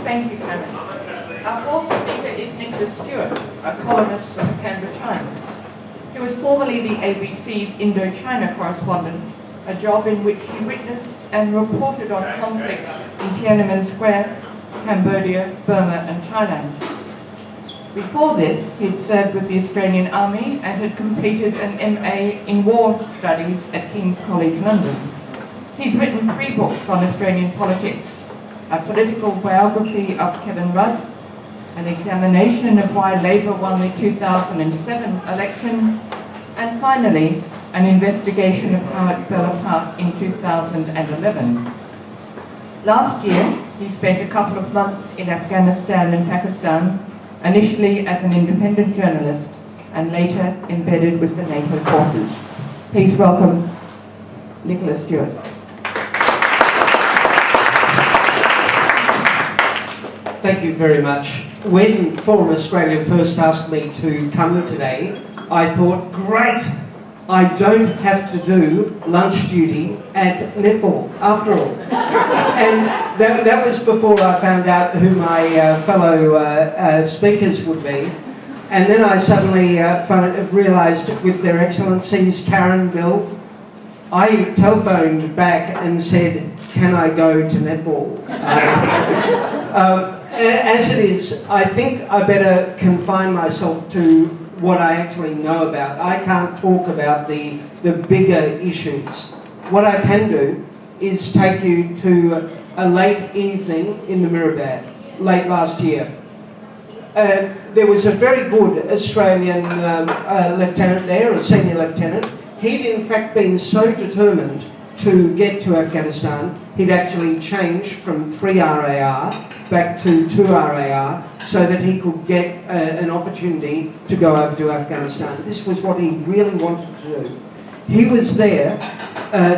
Thank you, Karen. Our fourth speaker is Stuart, a columnist for the Canberra Times. He was formerly the ABC's Indochina correspondent, a job in which he witnessed and reported on conflict in Tiananmen Square, Cambodia, Burma and Thailand. Before this, he'd served with the Australian Army and had completed an MA in War Studies at King's College London. He's written 3 books on Australian politics: a political biography of Kevin Rudd, an examination of why Labor won the 2007 election, and finally, an investigation of how it fell apart in 2011. Last year, he spent a couple of months in Afghanistan and Pakistan, initially as an independent journalist and later embedded with the NATO forces. Please welcome Stuart. Thank you very much. When Forum Australia first asked me to come today, I thought, great, I don't have to do lunch duty at netball after all. And that was before I found out who my fellow speakers would be. And then I suddenly realised with their excellencies, Karen, Bill, I telephoned back and said, can I go to netball? As it is, I think I better confine myself to what I actually know about. I can't talk about the bigger issues. What I can do is take you to a late evening in the Mirabad, late last year. There was a very good Australian lieutenant there, a senior lieutenant. He'd in fact been so determined to get to Afghanistan, he'd actually changed from 3 RAR back to 2 RAR so that he could get an opportunity to go over to Afghanistan. This was what he really wanted to do. He was there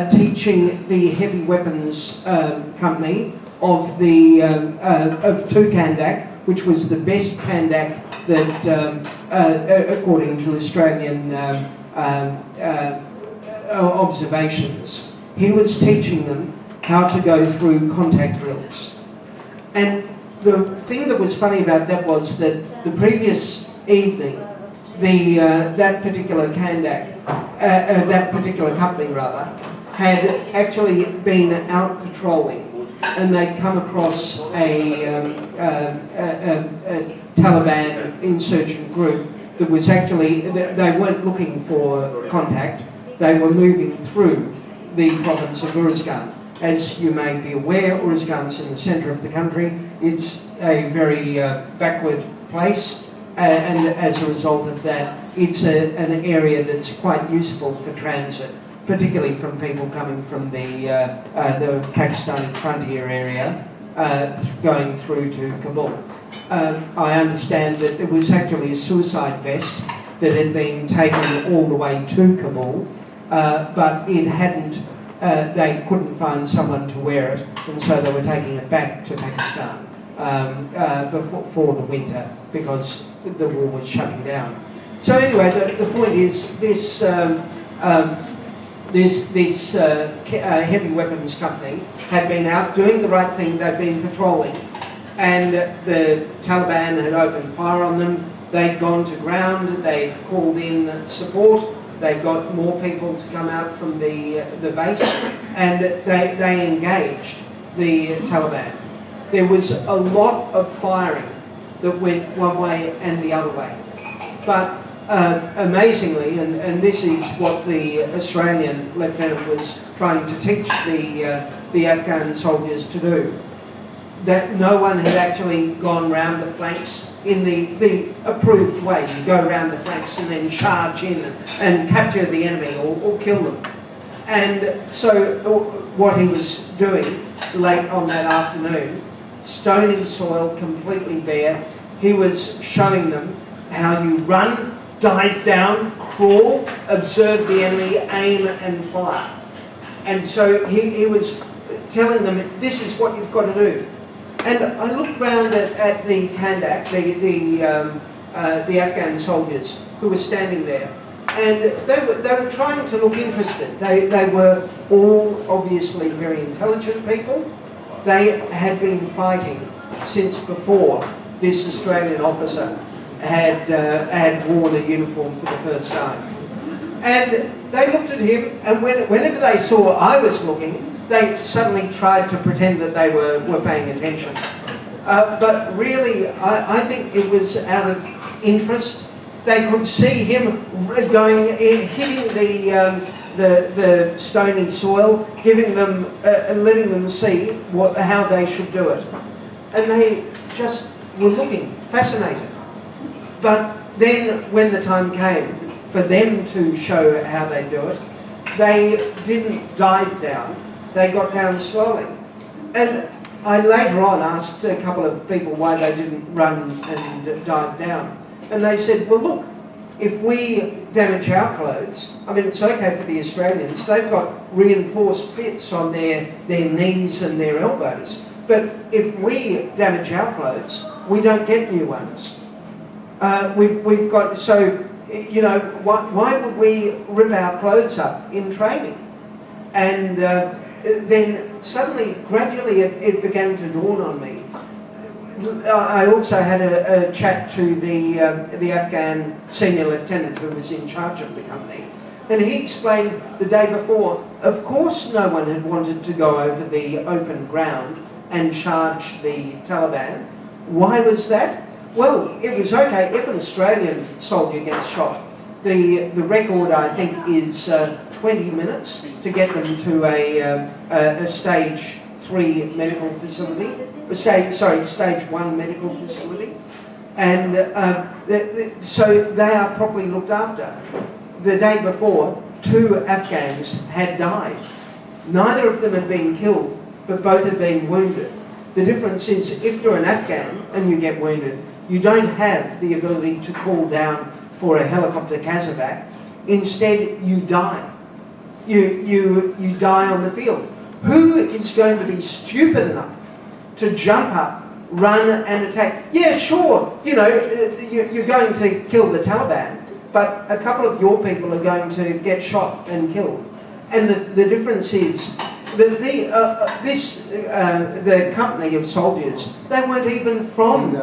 teaching the heavy weapons company of 2 Kandak, which was the best Kandak that, according to Australian observations. He was teaching them how to go through contact drills. And the thing that was funny about that was that the previous evening, that particular Kandak, that particular company rather, had actually been out patrolling, and they'd come across a Taliban insurgent group that was actually, they weren't looking for contact, they were moving through the province of Uruzgan. As you may be aware, Uruzgan's in the centre of the country. It's a very backward place, and as a result of that, it's an area that's quite useful for transit, particularly from people coming from the Pakistani frontier area, going through to Kabul. I understand that it was actually a suicide vest that had been taken all the way to Kabul, but it hadn't, they couldn't find someone to wear it, and so they were taking it back to Pakistan for the winter because the war was shutting down. So anyway, the point is this heavy weapons company had been out doing the right thing. They'd been patrolling, and the Taliban had opened fire on them. They'd gone to ground. They'd called in support. They got more people to come out from the base, and they engaged the Taliban. There was a lot of firing that went one way and the other way. But amazingly, and this is what the Australian lieutenant was trying to teach the Afghan soldiers to do, that no one had actually gone round the flanks in the approved way. You go around the flanks and then charge in and capture the enemy or kill them. And so what he was doing late on that afternoon, stony soil, completely bare, he was showing them how you run, dive down, crawl, observe the enemy, aim and fire. And so he was telling them, this is what you've got to do. And I looked round at the Kandak, the Afghan soldiers who were standing there, and they were trying to look interested. They were all obviously very intelligent people. They had been fighting since before this Australian officer had worn a uniform for the first time. And they looked at him, and whenever they saw I was looking, they suddenly tried to pretend that they were paying attention. But really, I think it was out of interest. They could see him hitting the stony soil, giving them, letting them see how they should do it. And they just were looking, fascinated. But then when the time came for them to show how they do it, they didn't dive down, they got down slowly. And I later on asked a couple of people why they didn't run and dive down. And they said, well look, if we damage our clothes, I mean it's okay for the Australians, they've got reinforced bits on their knees and their elbows. But if we damage our clothes, we don't get new ones. We've got, so, you know, why would we rip our clothes up in training? And then suddenly, gradually, it began to dawn on me. I also had a chat to the Afghan senior lieutenant who was in charge of the company. And he explained the day before, of course no one had wanted to go over the open ground and charge the Taliban. Why was that? Well, it was okay if an Australian soldier gets shot. The record, I think, is 20 minutes to get them to a stage 3 medical facility. Stage 1 medical facility. And so they are properly looked after. The day before, 2 Afghans had died. Neither of them had been killed, but both had been wounded. The difference is, if you're an Afghan and you get wounded, you don't have the ability to call down for a helicopter casevac. Instead, you die. You die on the field. Who is going to be stupid enough to jump up, run and attack? Yeah, sure, you know, you're going to kill the Taliban, but a couple of your people are going to get shot and killed. And the difference is that the company of soldiers, they weren't even from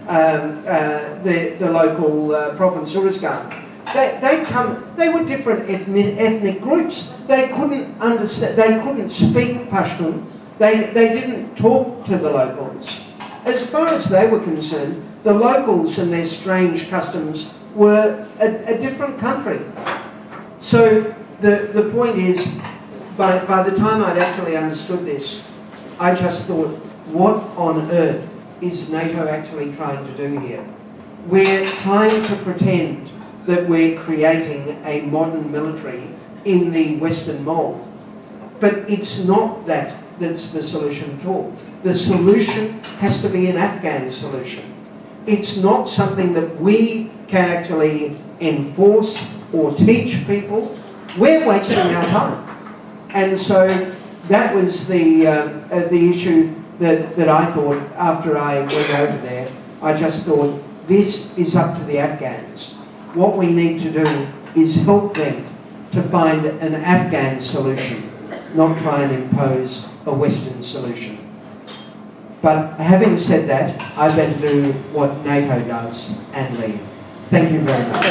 the local province, Uruzgan. They were different ethnic groups. They couldn't understand, they couldn't speak Pashtun. They didn't talk to the locals. As far as they were concerned, the locals and their strange customs were a different country. So the point is, by the time I'd actually understood this, I just thought, what on earth is NATO actually trying to do here? We're trying to pretend that we're creating a modern military in the Western mould. But it's not that's the solution at all. The solution has to be an Afghan solution. It's not something that we can actually enforce or teach people. We're wasting our time. And so that was the issue that I thought after I went over there. I just thought, this is up to the Afghans. What we need to do is help them to find an Afghan solution, not try and impose a Western solution. But having said that, I better do what NATO does and leave. Thank you very much.